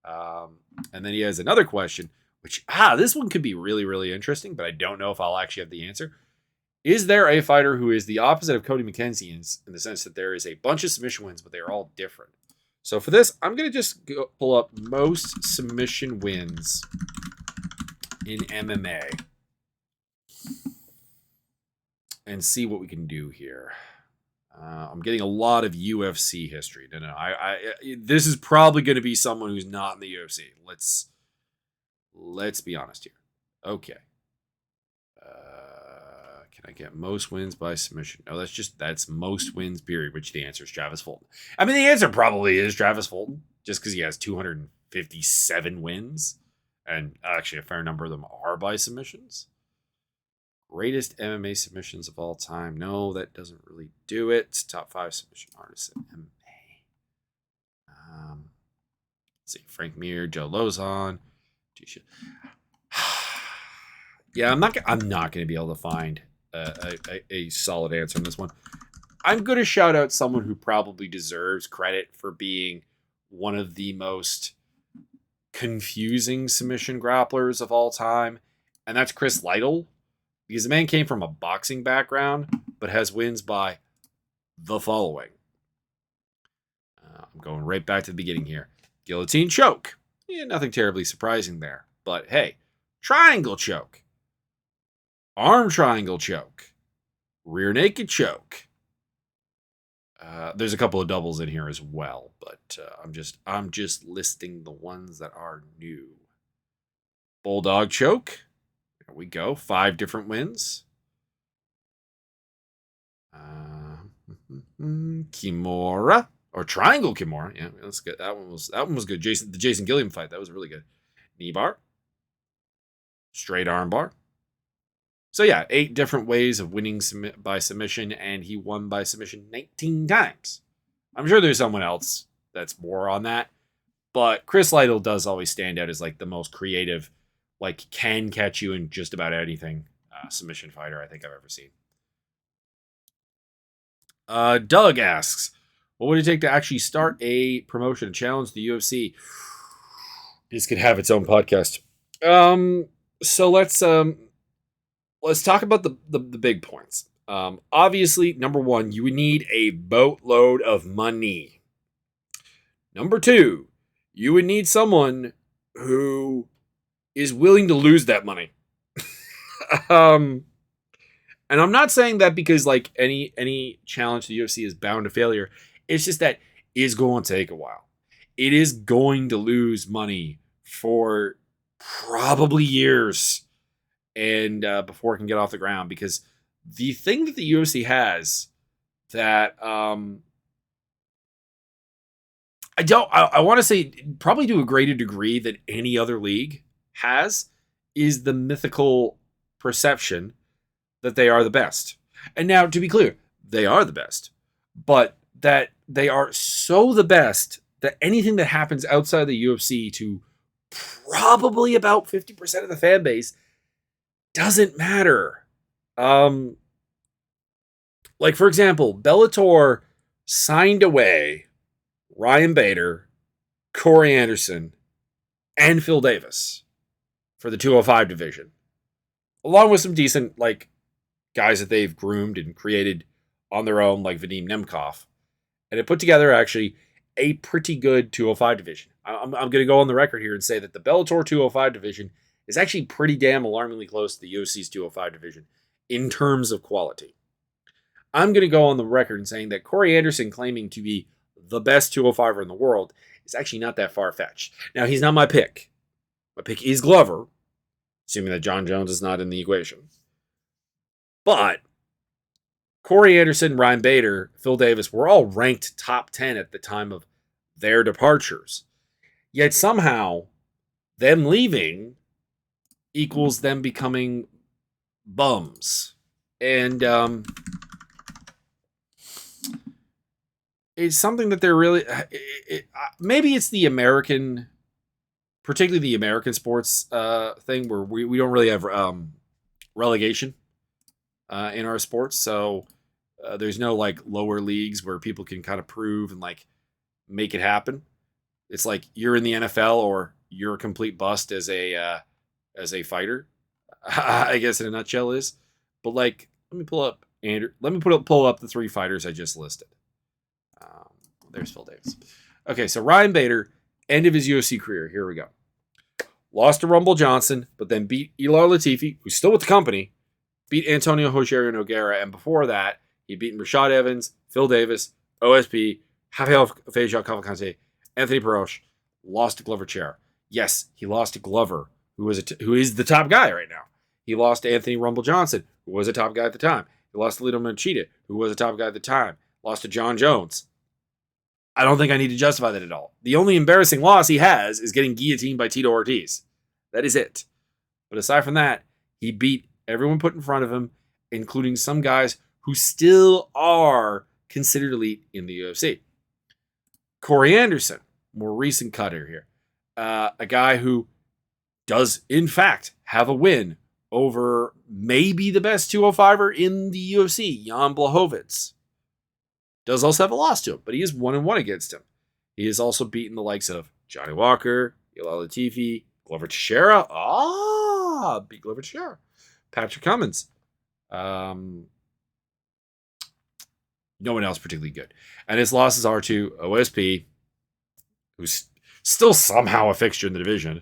And then he has another question, which this one could be really, really interesting, but I don't know if I'll actually have the answer. Is there a fighter who is the opposite of Cody McKenzie in the sense that there is a bunch of submission wins, but they are all different? So for this, I'm going to just pull up most submission wins in MMA and see what we can do here. I'm getting a lot of UFC history. No, this is probably going to be someone who's not in the UFC. Let's be honest here. Okay. Can I get most wins by submission? No, that's most wins, period, which the answer is Travis Fulton. I mean, the answer probably is Travis Fulton, just because he has 257 wins, and actually a fair number of them are by submissions. Greatest MMA submissions of all time. No, that doesn't really do it. Top 5 submission artists in MMA. Let's see, Frank Mir, Joe Lozon. Yeah, I'm not going to be able to find a solid answer on this one. I'm going to shout out someone who probably deserves credit for being one of the most confusing submission grapplers of all time, and that's Chris Lytle, because the man came from a boxing background, but has wins by the following. I'm going right back to the beginning here. Guillotine choke. Yeah, nothing terribly surprising there. But hey, triangle choke. Arm triangle choke. Rear naked choke. There's a couple of doubles in here as well, but I'm just listing the ones that are new. Bulldog choke. There we go. 5 different wins. Kimura or triangle Kimura. Yeah, that's good. That one was good. The Jason Gilliam fight, that was really good. Knee bar. Straight arm bar. So yeah, 8 different ways of winning by submission, and he won by submission 19 times. I'm sure there's someone else that's more on that, but Chris Lytle does always stand out as like the most creative, like can catch you in just about anything submission fighter I think I've ever seen. Doug asks, what would it take to actually start a promotion and challenge the UFC? This could have its own podcast. So let's talk about the big points. Obviously, number 1, you would need a boatload of money. Number 2, you would need someone who is willing to lose that money. And I'm not saying that because like any challenge to the UFC is bound to failure. It's just that it's going to take a while. It is going to lose money for probably years. And before it can get off the ground, because the thing that the UFC has that I want to say probably to a greater degree than any other league has is the mythical perception that they are the best. And now, to be clear, they are the best, but that they are so the best that anything that happens outside the UFC to probably about 50% of the fan base doesn't matter. Like for example, Bellator signed away Ryan Bader, Corey Anderson, and Phil Davis for the 205 division, along with some decent like guys that they've groomed and created on their own, like Vadim Nemkov, and it put together actually a pretty good 205 division. I'm going to go on the record here and say that the Bellator 205 division is actually pretty damn alarmingly close to the UFC's 205 division in terms of quality. I'm going to go on the record in saying that Corey Anderson claiming to be the best 205er in the world is actually not that far-fetched. Now, he's not my pick. My pick is Glover, assuming that John Jones is not in the equation. But Corey Anderson, Ryan Bader, Phil Davis were all ranked top 10 at the time of their departures. Yet somehow, them leaving equals them becoming bums. And it's something that they're really... maybe it's the American... particularly the American sports thing where we don't really have relegation in our sports. So there's no like lower leagues where people can kind of prove and like make it happen. It's like you're in the NFL or you're a complete bust as a fighter. I guess in a nutshell is. But like, let me pull up the 3 fighters I just listed. There's Phil Davis. Okay, so Ryan Bader, end of his UFC career. Here we go. Lost to Rumble Johnson, but then beat Ilar Latifi, who's still with the company, beat Antonio Rogerio Nogueira, and before that, he'd beaten Rashad Evans, Phil Davis, OSP, Rafael Feijó Cavalcante, Anthony Perosh, lost to Glover Chair. Yes, he lost to Glover, who is the top guy right now. He lost to Anthony Rumble Johnson, who was a top guy at the time. He lost to Lito Machida, who was a top guy at the time. Lost to John Jones. I don't think I need to justify that at all. The only embarrassing loss he has is getting guillotined by Tito Ortiz. That is it. But aside from that, he beat everyone put in front of him, including some guys who still are considered elite in the UFC. Corey Anderson, more recent cutter here. a guy who does, in fact, have a win over maybe the best 205er in the UFC, Jan Blachowicz. Does also have a loss to him, but he is 1-1 against him. He has also beaten the likes of Johnny Walker, Ilal Latifi, Glover Teixeira. Beat Glover Teixeira. Patrick Cummins. No one else particularly good. And his losses are to OSP, who's still somehow a fixture in the division.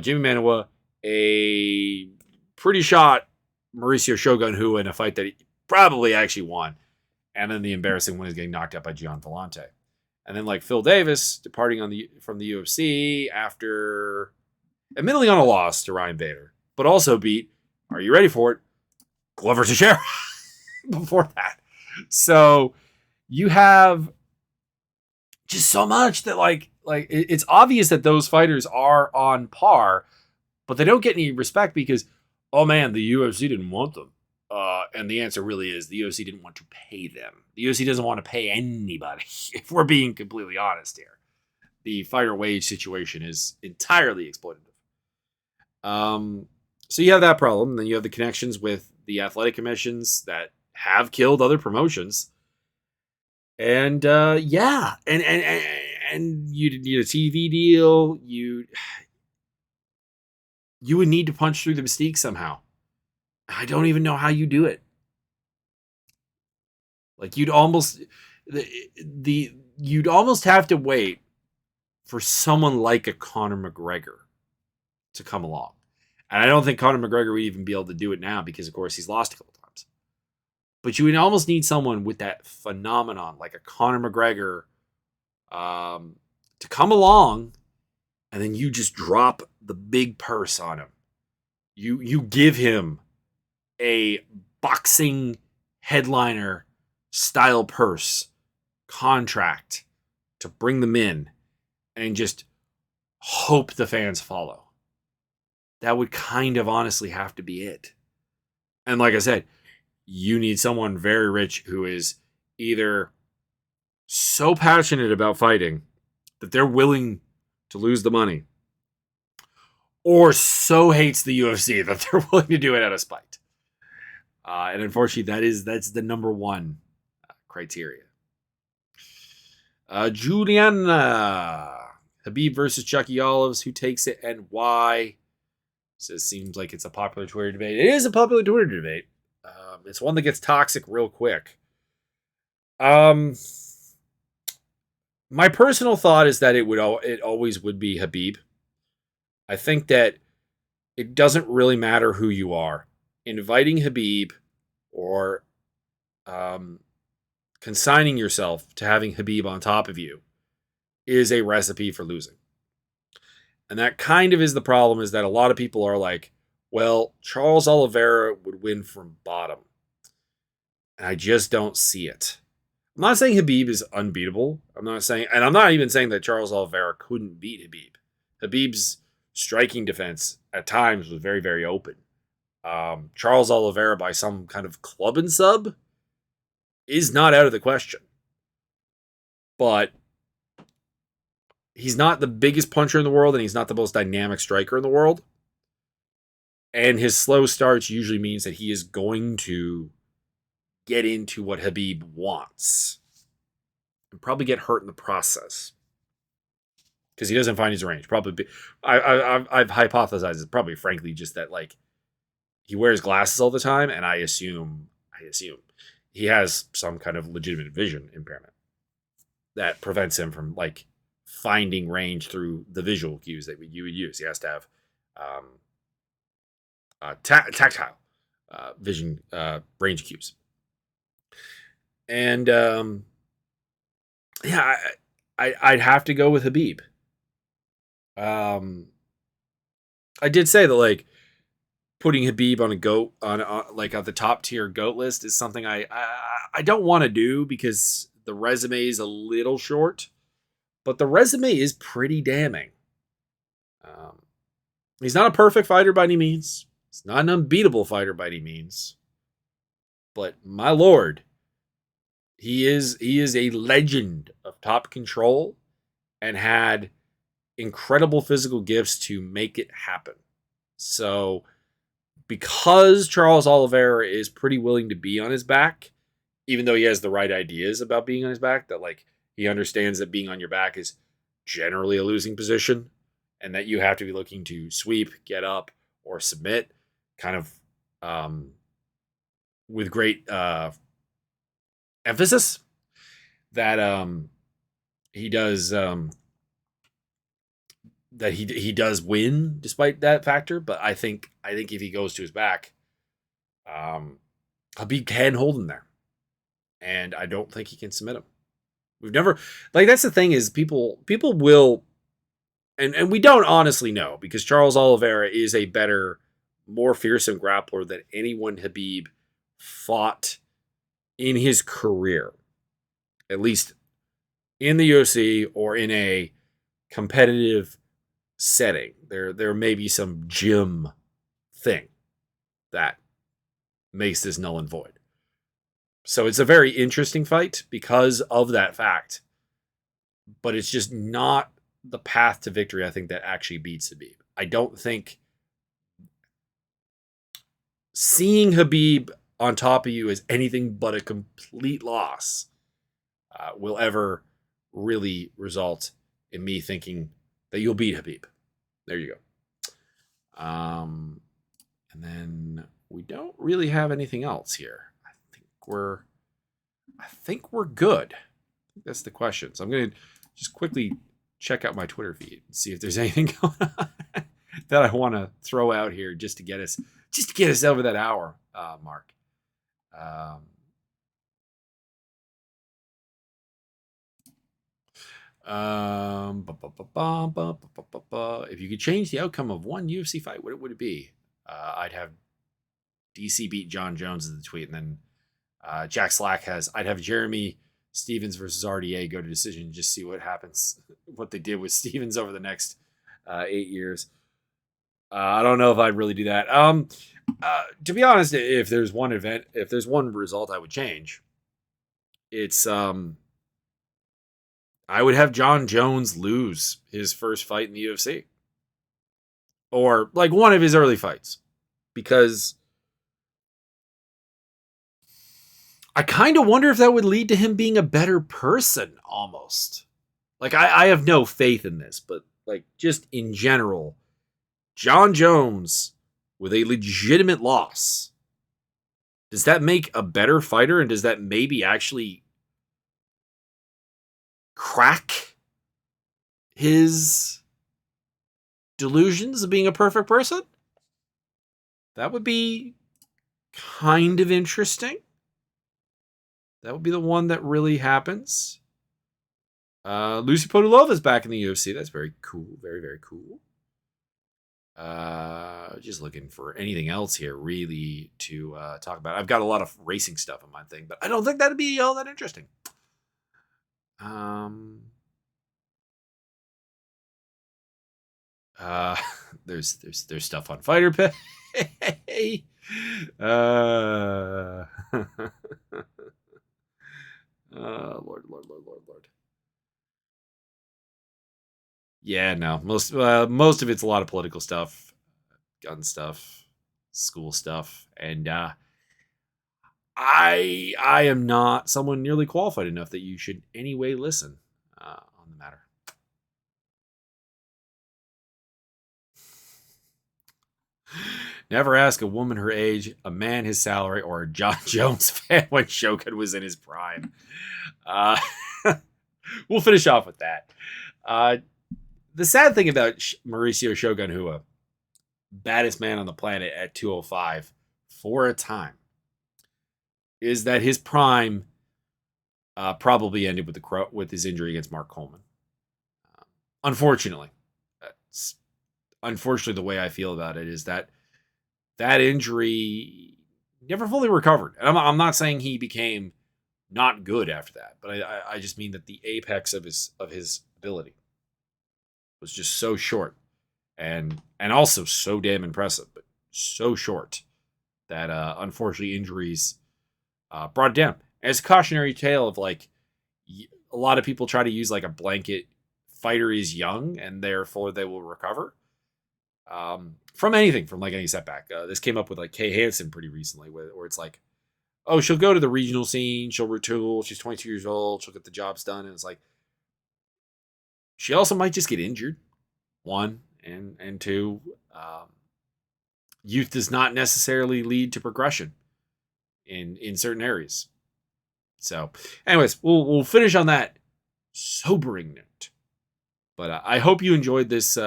Jimmy Manuwa, a pretty shot Mauricio Shogun, in a fight that he probably actually won. And then the embarrassing one is getting knocked out by Gian Vellante. And then like Phil Davis departing from the UFC after admittedly on a loss to Ryan Bader, but also beat, are you ready for it, Glover Teixeira before that. So you have just so much that like it's obvious that those fighters are on par, but they don't get any respect because, oh man, the UFC didn't want them. And the answer really is the UFC didn't want to pay them. The UFC doesn't want to pay anybody, if we're being completely honest here. The fighter wage situation is entirely exploitative. So you have that problem. And then you have the connections with the athletic commissions that have killed other promotions. And yeah, and you need a TV deal. You would need to punch through the mystique somehow. I don't even know how you do it. Like you'd almost have to wait for someone like a Conor McGregor to come along. And I don't think Conor McGregor would even be able to do it now because, of course, he's lost a couple times. But you would almost need someone with that phenomenon, like a Conor McGregor, to come along, and then you just drop the big purse on him. You give him a boxing headliner style purse contract to bring them in and just hope the fans follow. That would kind of honestly have to be it. And like I said, you need someone very rich who is either so passionate about fighting that they're willing to lose the money, or so hates the UFC that they're willing to do it out of spite. And unfortunately, that's the number one criteria. Juliana, Khabib versus Chucky Olives. Who takes it and why? So it seems like it's a popular Twitter debate. It is a popular Twitter debate. It's one that gets toxic real quick. My personal thought is that it always would be Khabib. I think that it doesn't really matter who you are. Inviting Khabib or consigning yourself to having Khabib on top of you is a recipe for losing. And that kind of is the problem, is that a lot of people are like, well, Charles Oliveira would win from bottom. And I just don't see it. I'm not saying Khabib is unbeatable. I'm not even saying that Charles Oliveira couldn't beat Khabib. Khabib's striking defense at times was very, very open. Charles Oliveira by some kind of club and sub is not out of the question. But he's not the biggest puncher in the world, and he's not the most dynamic striker in the world. And his slow starts usually means that he is going to get into what Khabib wants and probably get hurt in the process because he doesn't find his range. Probably, I've hypothesized it's probably, frankly, just that like he wears glasses all the time, and I assume he has some kind of legitimate vision impairment that prevents him from like finding range through the visual cues that you would use. He has to have tactile vision range cues. And yeah, I'd have to go with Khabib. I did say that like putting Khabib on a goat on like on the top tier goat list is something I don't want to do because the resume is a little short, but the resume is pretty damning. He's not a perfect fighter by any means. He's not an unbeatable fighter by any means. But my lord, he is a legend of top control and had incredible physical gifts to make it happen. So because Charles Oliveira is pretty willing to be on his back, even though he has the right ideas about being on his back, that like he understands that being on your back is generally a losing position and that you have to be looking to sweep, get up, or submit kind of with great emphasis, that he does that he does win despite that factor. But I think if he goes to his back, Habib can hold him there, and I don't think he can submit him. We've never, like, that's the thing, is people will, and we don't honestly know, because Charles Oliveira is a better, more fearsome grappler than anyone Habib fought in his career, at least in the UFC or in a competitive setting. There may be some gym thing that makes this null and void. So it's a very interesting fight because of that fact. But it's just not the path to victory, I think, that actually beats Habib. I don't think seeing Habib on top of you as anything but a complete loss will ever really result in me thinking that you'll beat Habib. There you go. And then we don't really have anything else here. I think we're good. That's the question. So I'm going to just quickly check out my Twitter feed and see if there's anything going on that I want to throw out here just to get us over that hour mark. If you could change the outcome of one UFC fight, what would it be? I'd have DC beat John Jones in the tweet, and then Jack Slack has, I'd have Jeremy Stevens versus RDA go to decision, just see what happens, what they did with Stevens over the next 8 years. I don't know if I'd really do that. To be honest, if there's one result I would change, it's I would have John Jones lose his first fight in the UFC, or like one of his early fights, because I kind of wonder if that would lead to him being a better person almost. Like, I have no faith in this, but like, just in general, John Jones with a legitimate loss, does that make a better fighter? And does that maybe actually crack his delusions of being a perfect person? That would be kind of interesting. That would be the one that really happens. Lucy Podolova is back in the UFC. That's very cool. Very, very cool. Just looking for anything else here really to talk about. I've got a lot of racing stuff on my thing, but I don't think that'd be all that interesting. There's stuff on Fighter Pay. Lord. Yeah, no. Most of it's a lot of political stuff, gun stuff, school stuff, and I am not someone nearly qualified enough that you should anyway listen on the matter. Never ask a woman her age, a man his salary, or a John Jones fan when Shogun was in his prime. We'll finish off with that. The sad thing about Mauricio Shogun Rua, baddest man on the planet at 205 for a time, is that his prime probably ended with his injury against Mark Coleman. Unfortunately, that's the way I feel about it, is that injury never fully recovered. And I'm not saying he became not good after that, but I just mean that the apex of his ability was just so short, and also so damn impressive, but so short that unfortunately injuries brought it down. And it's a cautionary tale of, like, a lot of people try to use like a blanket fighter is young and therefore they will recover from anything, from like any setback. This came up with like Kay Hansen pretty recently, where it's like, oh, she'll go to the regional scene, she'll retool, she's 22 years old, she'll get the jobs done, and it's like she also might just get injured. One and two, youth does not necessarily lead to progression in certain areas. So, anyways, we'll finish on that sobering note. But I hope you enjoyed this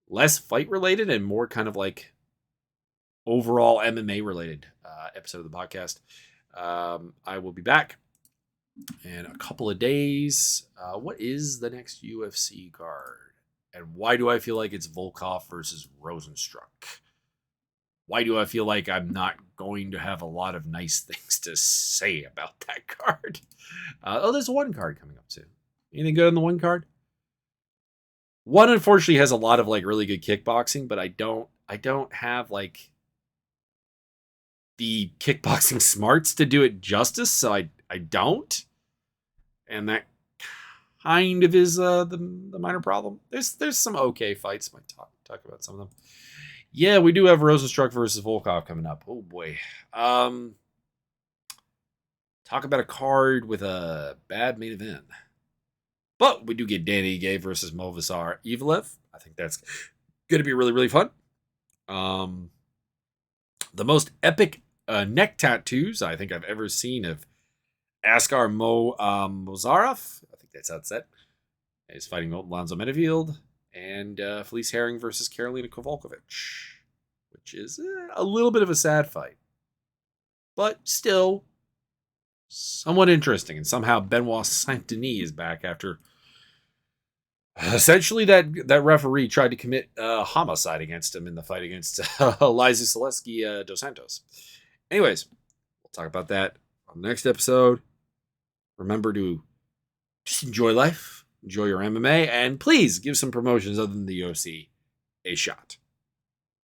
less fight related and more kind of like overall MMA related episode of the podcast. I will be back in a couple of days. What is the next UFC card? And why do I feel like it's Volkov versus Rosenstruck? Why do I feel like I'm not going to have a lot of nice things to say about that card? There's one card coming up too. Anything good on the one card? One unfortunately has a lot of like really good kickboxing, but I don't have like the kickboxing smarts to do it justice, so I don't. And that kind of is the minor problem. There's some okay fights. Might talk about some of them. Yeah, we do have Rosenstruck versus Volkov coming up. Oh boy. Talk about a card with a bad main event. But we do get Danny Gay versus Movsar Evlev. I think that's going to be really, really fun. The most epic neck tattoos I think I've ever seen of Askar Mozarov. I think that's how it's said. Is fighting Lonzo Menefield. And Felice Herring versus Karolina Kowalkiewicz, which is a little bit of a sad fight, but still somewhat interesting. And somehow Benoit Saint Denis is back after essentially that referee tried to commit homicide against him in the fight against Liza Selesky dos Santos. Anyways, we'll talk about that on the next episode. Remember to just enjoy life. Enjoy your MMA, and please give some promotions other than the UFC a shot.